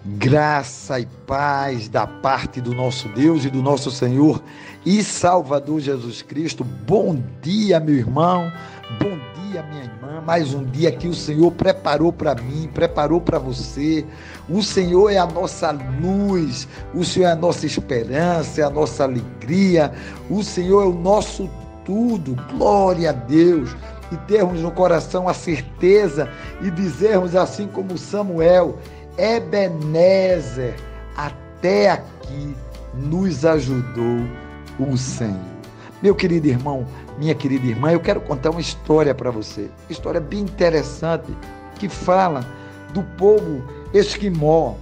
Graça e paz da parte do nosso Deus e do nosso Senhor e Salvador Jesus Cristo. Bom dia, meu irmão, bom dia, minha irmã. Mais um dia que o Senhor preparou para mim, preparou para você. O Senhor é a nossa luz, o Senhor é a nossa esperança, é a nossa alegria. O Senhor é o nosso tudo. Glória a Deus. E termos no coração a certeza e dizermos assim como Samuel: Ebenezer, até aqui nos ajudou o Senhor. Meu querido irmão, minha querida irmã, eu quero contar uma história para você. Uma história bem interessante que fala do povo esquimó.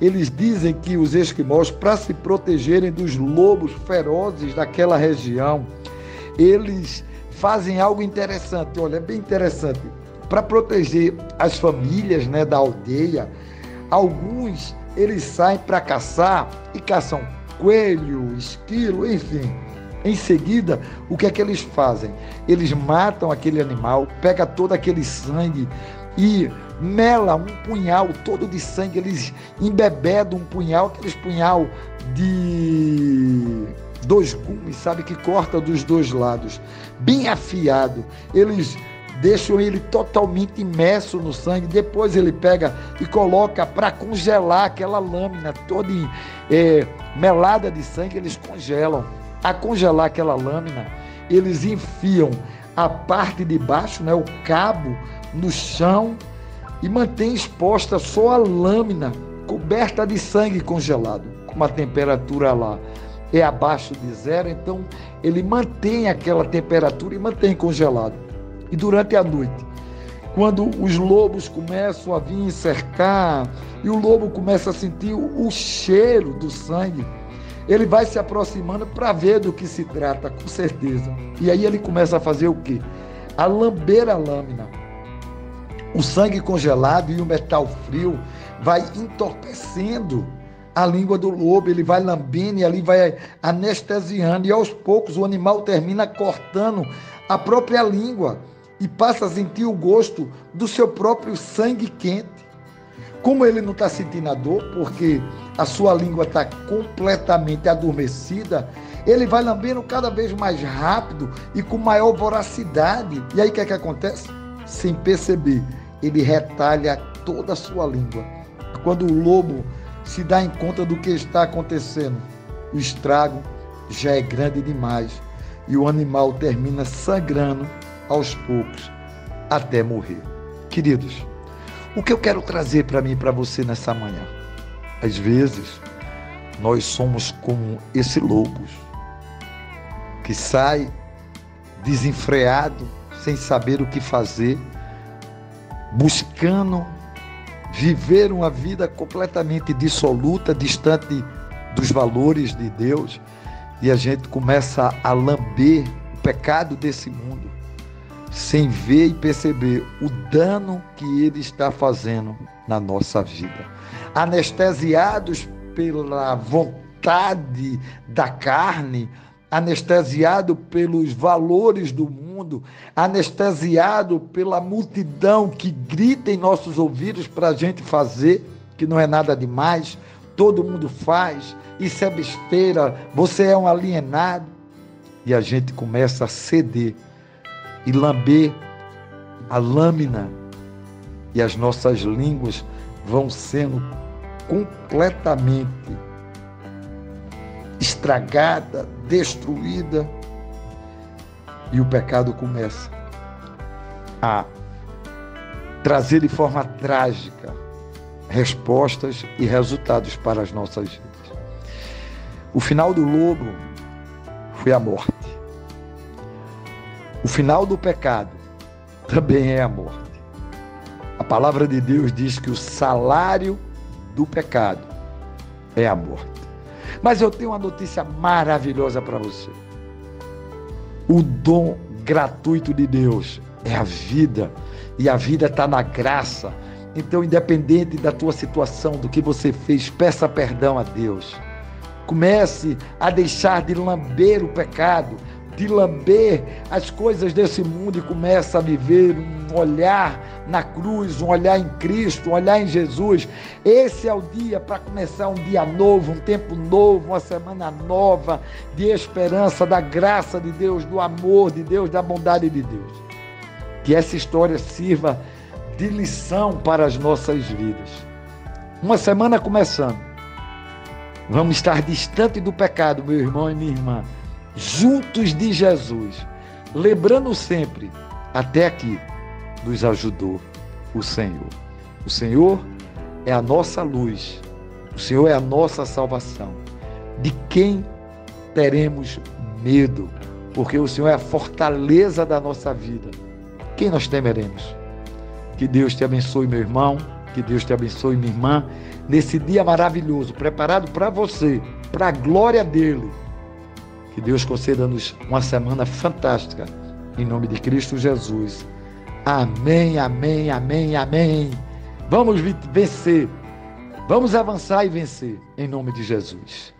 Eles dizem que os esquimós, para se protegerem dos lobos ferozes daquela região, eles fazem algo interessante. Olha, é bem interessante. Para proteger as famílias, da aldeia, alguns, eles saem para caçar e caçam coelho, esquilo, enfim. Em seguida, o que é que eles fazem? Eles matam aquele animal, pegam todo aquele sangue e mela um punhal todo de sangue. Eles embebedam um punhal, aqueles punhal de 2 gumes, sabe, que corta dos 2 lados, bem afiado. Eles deixam ele totalmente imerso no sangue. Depois ele pega e coloca para congelar aquela lâmina toda melada de sangue. Eles congelam. A congelar aquela lâmina, eles enfiam a parte de baixo, o cabo, no chão e mantém exposta só a lâmina coberta de sangue congelado, com uma temperatura lá é abaixo de 0, então ele mantém aquela temperatura e mantém congelado. E durante a noite, quando os lobos começam a vir cercar e o lobo começa a sentir o cheiro do sangue, ele vai se aproximando para ver do que se trata, com certeza. E aí ele começa a fazer o quê? A lamber a lâmina. O sangue congelado e o metal frio vai entorpecendo a língua do lobo. Ele vai lambendo e ali vai anestesiando. E aos poucos o animal termina cortando a própria língua e passa a sentir o gosto do seu próprio sangue quente. Como ele não está sentindo a dor, porque a sua língua está completamente adormecida, ele vai lambendo cada vez mais rápido e com maior voracidade. E aí o que é que acontece? Sem perceber, ele retalha toda a sua língua. Quando o lobo se dá em conta do que está acontecendo, o estrago já é grande demais e o animal termina sangrando aos poucos até morrer. Queridos, o que eu quero trazer para mim e para você nessa manhã? Às vezes, nós somos como esse lobo que sai desenfreado, sem saber o que fazer, buscando viver uma vida completamente dissoluta, distante dos valores de Deus, e a gente começa a lamber o pecado desse mundo, sem ver e perceber o dano que ele está fazendo na nossa vida. Anestesiados pela vontade da carne, anestesiado pelos valores do mundo, anestesiado pela multidão que grita em nossos ouvidos para a gente fazer, que não é nada demais, todo mundo faz, isso é besteira, você é um alienado. E a gente começa a ceder e lamber a lâmina, e as nossas línguas vão sendo completamente estragada, destruída, e o pecado começa a trazer de forma trágica respostas e resultados para as nossas vidas. O final do lobo foi a morte. O final do pecado também é a morte. A palavra de Deus diz que o salário do pecado é a morte. Mas eu tenho uma notícia maravilhosa para você. O dom gratuito de Deus é a vida, e a vida está na graça. Então, independente da tua situação, do que você fez, peça perdão a Deus. Comece a deixar de lamber o pecado, de lamber as coisas desse mundo, e comece a viver um olhar na cruz, um olhar em Cristo, um olhar em Jesus. Esse é o dia para começar um dia novo, um tempo novo, uma semana nova, de esperança, da graça de Deus, do amor de Deus, da bondade de Deus. Que essa história sirva de lição para as nossas vidas. Uma semana começando. Vamos estar distante do pecado, meu irmão e minha irmã, juntos de Jesus, lembrando sempre, até aqui nos ajudou o Senhor. O Senhor é a nossa luz, o Senhor é a nossa salvação. De quem teremos medo? Porque o Senhor é a fortaleza da nossa vida. Quem nós temeremos? Que Deus te abençoe, meu irmão, que Deus te abençoe, minha irmã, nesse dia maravilhoso, preparado para você, para a glória dele. Que Deus conceda-nos uma semana fantástica, em nome de Cristo Jesus. Amém, amém, amém, amém. Vamos vencer, vamos avançar e vencer, em nome de Jesus.